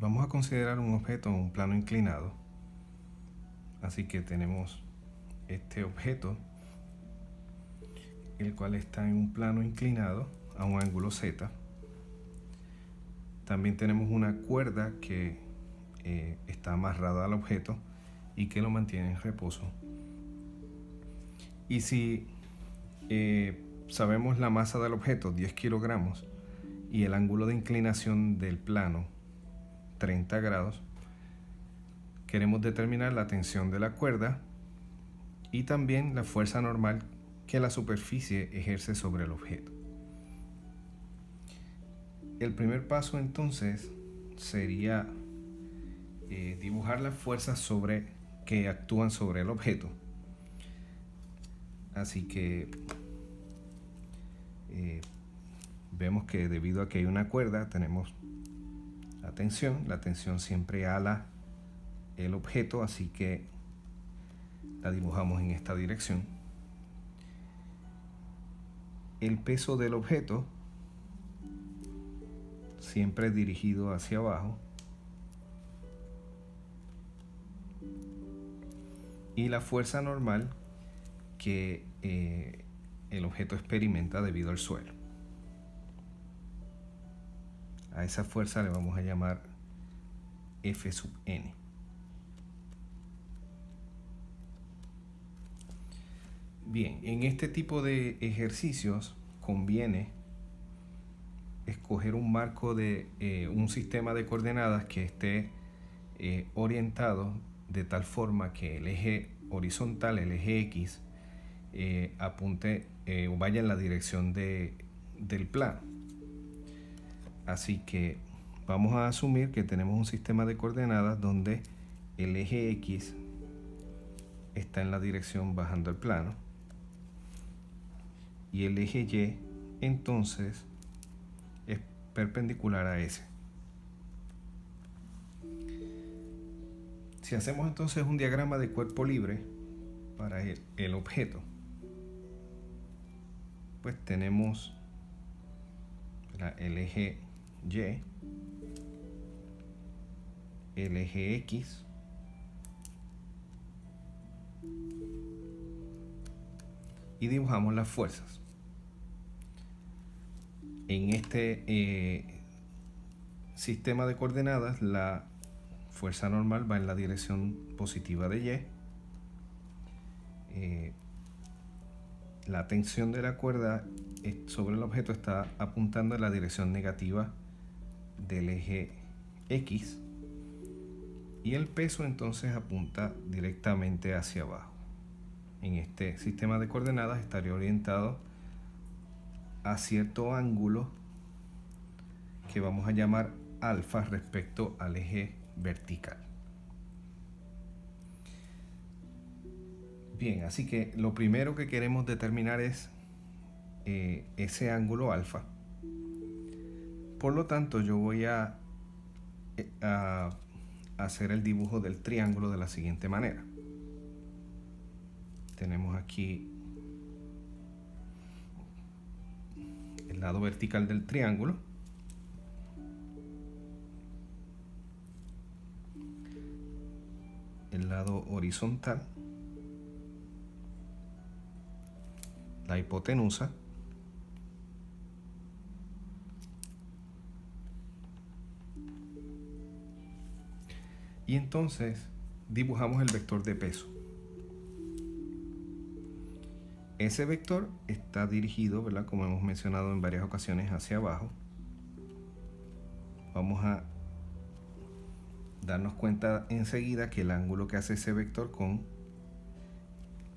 Vamos a considerar un objeto en un plano inclinado. Así que tenemos este objeto, el cual está en un plano inclinado a un ángulo Z. También tenemos una cuerda que está amarrada al objeto y que lo mantiene en reposo. Y si sabemos la masa del objeto, 10 kilogramos, y el ángulo de inclinación del plano, 30 grados, queremos determinar la tensión de la cuerda y también la fuerza normal que la superficie ejerce sobre el objeto. El primer paso entonces sería dibujar las fuerzas que actúan sobre el objeto. Así que vemos que debido a que hay una cuerda tenemos la tensión siempre ala el objeto, así que la dibujamos en esta dirección. El peso del objeto siempre dirigido hacia abajo y la fuerza normal que el objeto experimenta debido al suelo. A esa fuerza le vamos a llamar F sub n. Bien, en este tipo de ejercicios conviene escoger un marco de un sistema de coordenadas que esté orientado de tal forma que el eje horizontal, el eje X, apunte o vaya en la dirección del plano. Así que vamos a asumir que tenemos un sistema de coordenadas donde el eje X está en la dirección bajando el plano y el eje Y entonces es perpendicular a ese. Si hacemos entonces un diagrama de cuerpo libre para el objeto, pues tenemos el eje Y, el eje X y dibujamos las fuerzas. En este sistema de coordenadas, la fuerza normal va en la dirección positiva de Y. La tensión de la cuerda sobre el objeto está apuntando en la dirección negativa del eje X y el peso entonces apunta directamente hacia abajo. En este sistema de coordenadas estaría orientado a cierto ángulo que vamos a llamar alfa respecto al eje vertical. Bien, así que lo primero que queremos determinar es ese ángulo alfa. Por lo tanto, yo voy a hacer el dibujo del triángulo de la siguiente manera. Tenemos aquí el lado vertical del triángulo. El lado horizontal. La hipotenusa. Y entonces dibujamos el vector de peso. Ese vector está dirigido, ¿verdad?, como hemos mencionado en varias ocasiones, hacia abajo. Vamos a darnos cuenta enseguida que el ángulo que hace ese vector con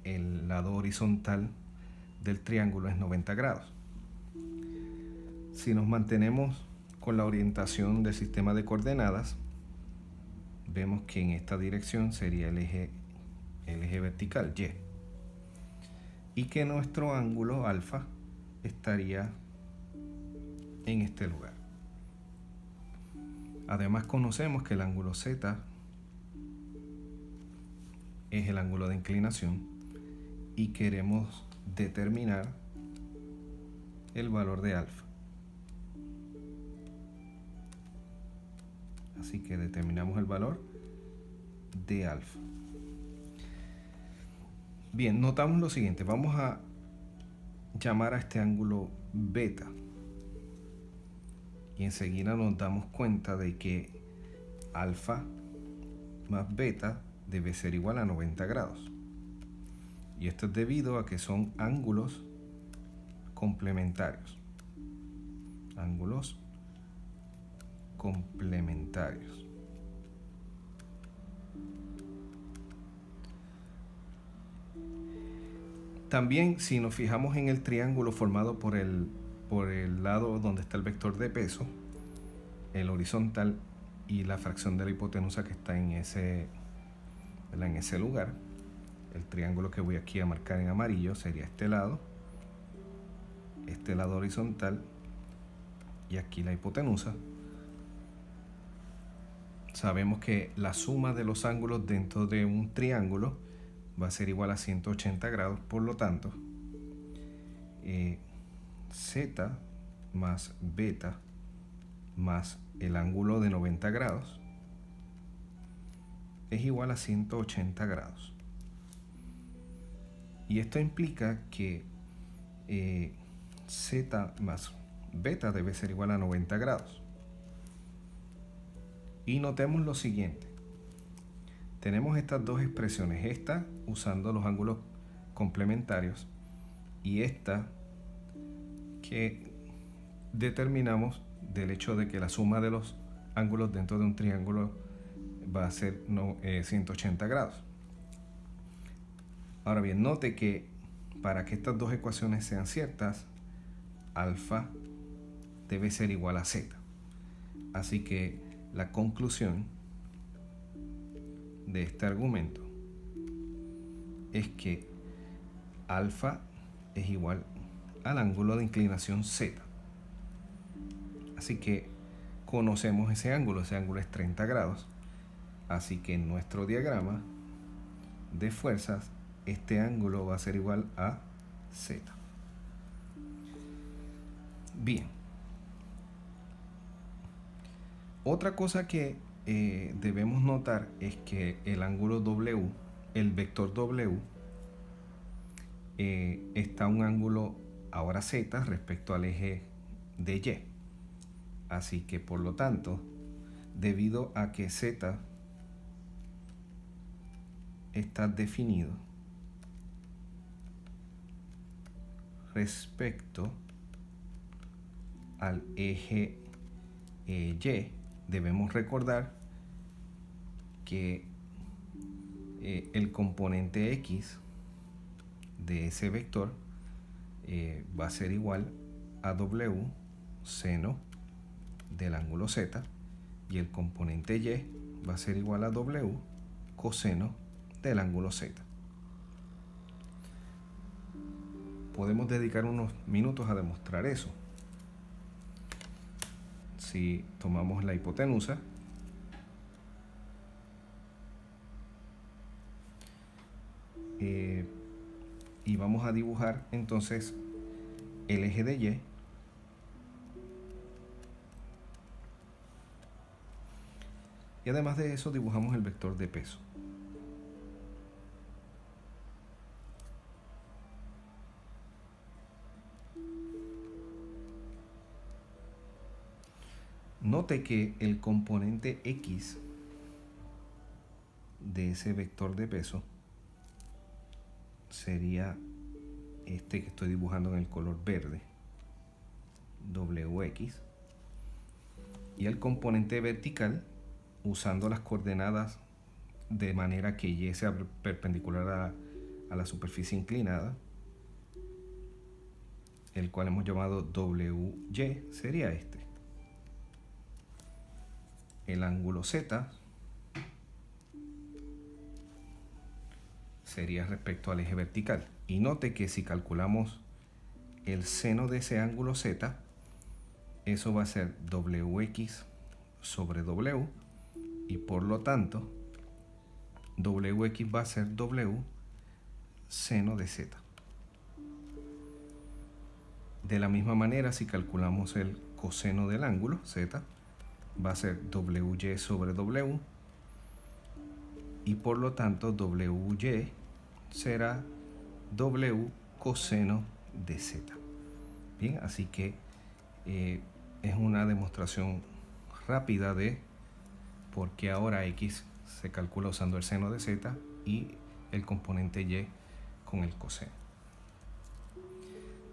el lado horizontal del triángulo es 90 grados. Si nos mantenemos con la orientación del sistema de coordenadas, vemos que en esta dirección sería el eje vertical Y y que nuestro ángulo alfa estaría en este lugar. Además conocemos que el ángulo Z es el ángulo de inclinación y queremos determinar el valor de alfa. Así que determinamos el valor de alfa. Bien, notamos lo siguiente. Vamos a llamar a este ángulo beta. Y enseguida nos damos cuenta de que alfa más beta debe ser igual a 90 grados. Y esto es debido a que son ángulos complementarios. Ángulos complementarios. También, si nos fijamos en el triángulo formado por el lado donde está el vector de peso, el horizontal y la fracción de la hipotenusa que está en ese lugar, el triángulo que voy aquí a marcar en amarillo sería este lado horizontal y aquí la hipotenusa. Sabemos que la suma de los ángulos dentro de un triángulo va a ser igual a 180 grados, por lo tanto, Z más beta más el ángulo de 90 grados es igual a 180 grados. Y esto implica que Z más beta debe ser igual a 90 grados. Y notemos lo siguiente. Tenemos estas dos expresiones, esta usando los ángulos complementarios y esta que determinamos del hecho de que la suma de los ángulos dentro de un triángulo va a ser 180 grados. Ahora bien, note que para que estas dos ecuaciones sean ciertas, alfa debe ser igual a z. Así que la conclusión de este argumento es que alfa es igual al ángulo de inclinación z. Así que conocemos ese ángulo es 30 grados. Así que en nuestro diagrama de fuerzas, este ángulo va a ser igual a z. Bien. Otra cosa que debemos notar es que el ángulo W, el vector W, está a un ángulo ahora z respecto al eje de Y. Así que por lo tanto, debido a que z está definido respecto al eje Y, debemos recordar que el componente X de ese vector va a ser igual a W seno del ángulo Z y el componente Y va a ser igual a W coseno del ángulo Z. Podemos dedicar unos minutos a demostrar eso. Si tomamos la hipotenusa y vamos a dibujar entonces el eje de Y, y además de eso dibujamos el vector de peso. Note que el componente X de ese vector de peso sería este que estoy dibujando en el color verde, WX, y el componente vertical, usando las coordenadas de manera que Y sea perpendicular a la superficie inclinada, el cual hemos llamado WY, sería este. El ángulo Z sería respecto al eje vertical. Y note que si calculamos el seno de ese ángulo Z, eso va a ser WX sobre W, y por lo tanto WX va a ser W seno de Z. De la misma manera, si calculamos el coseno del ángulo Z, va a ser WY sobre W, y por lo tanto WY será W coseno de Z. Bien, así que es una demostración rápida de por qué ahora X se calcula usando el seno de Z y el componente Y con el coseno.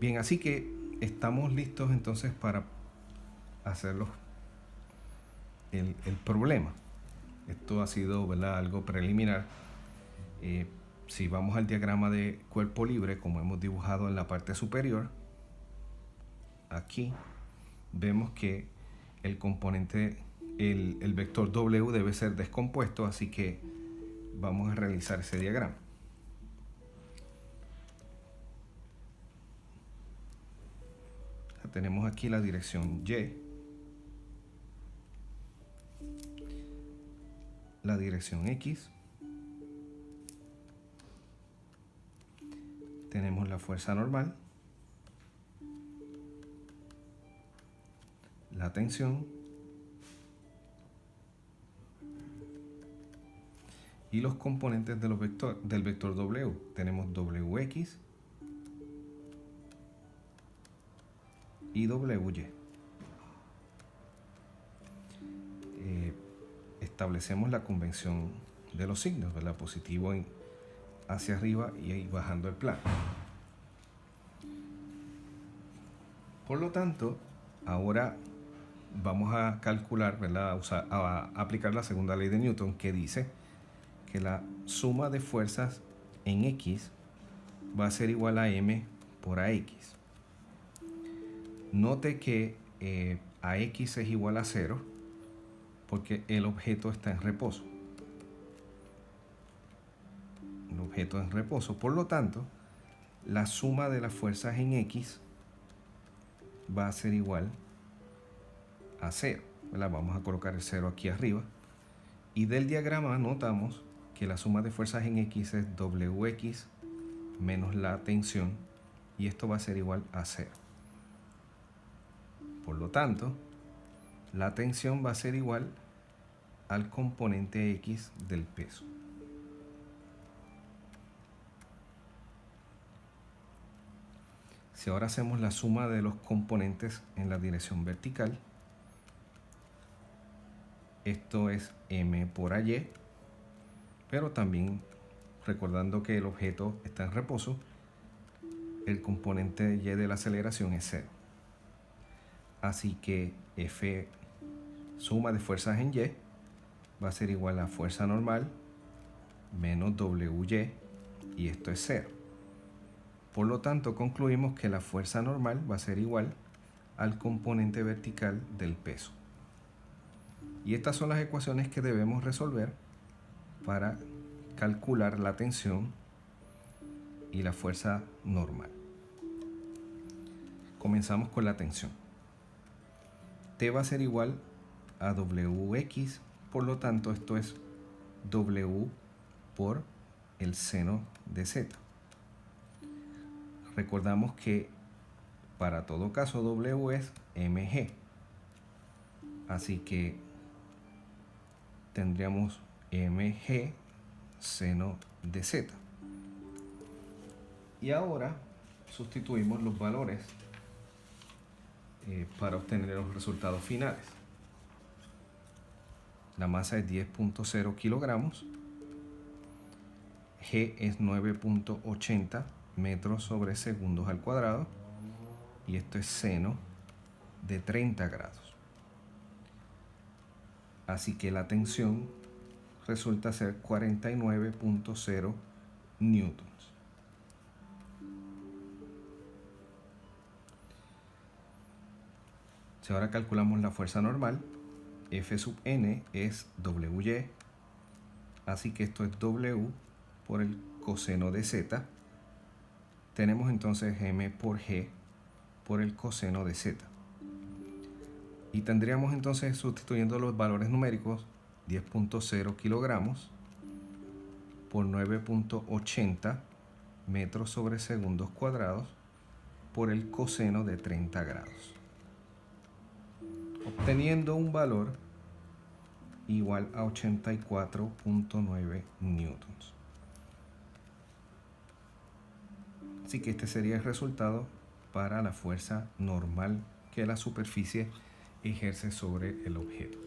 Bien, así que estamos listos entonces para hacer el problema. Esto ha sido, ¿verdad?, algo preliminar. Si vamos al diagrama de cuerpo libre, como hemos dibujado en la parte superior, aquí vemos que el componente, el vector W debe ser descompuesto, así que vamos a realizar ese diagrama. Tenemos aquí la dirección Y, la dirección X, tenemos la fuerza normal, la tensión y los componentes de del vector W. Tenemos WX y WY. Establecemos la convención de los signos, ¿verdad? Positivo hacia arriba y bajando el plano. Por lo tanto, ahora vamos a calcular, ¿verdad?, a aplicar la segunda ley de Newton, que dice que la suma de fuerzas en X va a ser igual a M por AX. Note que AX es igual a 0 porque el objeto está en reposo. El objeto en reposo. Por lo tanto, la suma de las fuerzas en X va a ser igual a 0. ¿Verdad? Vamos a colocar el 0 aquí arriba. Y del diagrama notamos que la suma de fuerzas en X es WX menos la tensión, y esto va a ser igual a 0. Por lo tanto, la tensión va a ser igual al componente X del peso. Si ahora hacemos la suma de los componentes en la dirección vertical, esto es M por AY, pero también recordando que el objeto está en reposo, el componente Y de la aceleración es 0. Así que F suma de fuerzas en Y va a ser igual a fuerza normal menos WY, y esto es 0. Por lo tanto, concluimos que la fuerza normal va a ser igual al componente vertical del peso. Y estas son las ecuaciones que debemos resolver para calcular la tensión y la fuerza normal. Comenzamos con la tensión. T va a ser igual a WX, por lo tanto esto es W por el seno de Z. Recordamos que para todo caso W es mg, así que tendríamos mg seno de Z. Y ahora sustituimos los valores para obtener los resultados finales. La masa es 10.0 kilogramos, G es 9.80 metros sobre segundos al cuadrado, y esto es seno de 30 grados. Así que la tensión resulta ser 49.0 newtons. Si ahora calculamos la fuerza normal, F sub n es WY, así que esto es W por el coseno de Z. Tenemos entonces M por G por el coseno de Z. Y tendríamos entonces, sustituyendo los valores numéricos, 10.0 kilogramos por 9.80 metros sobre segundos cuadrados por el coseno de 30 grados. Obteniendo un valor igual a 84.9 newtons. Así que este sería el resultado para la fuerza normal que la superficie ejerce sobre el objeto.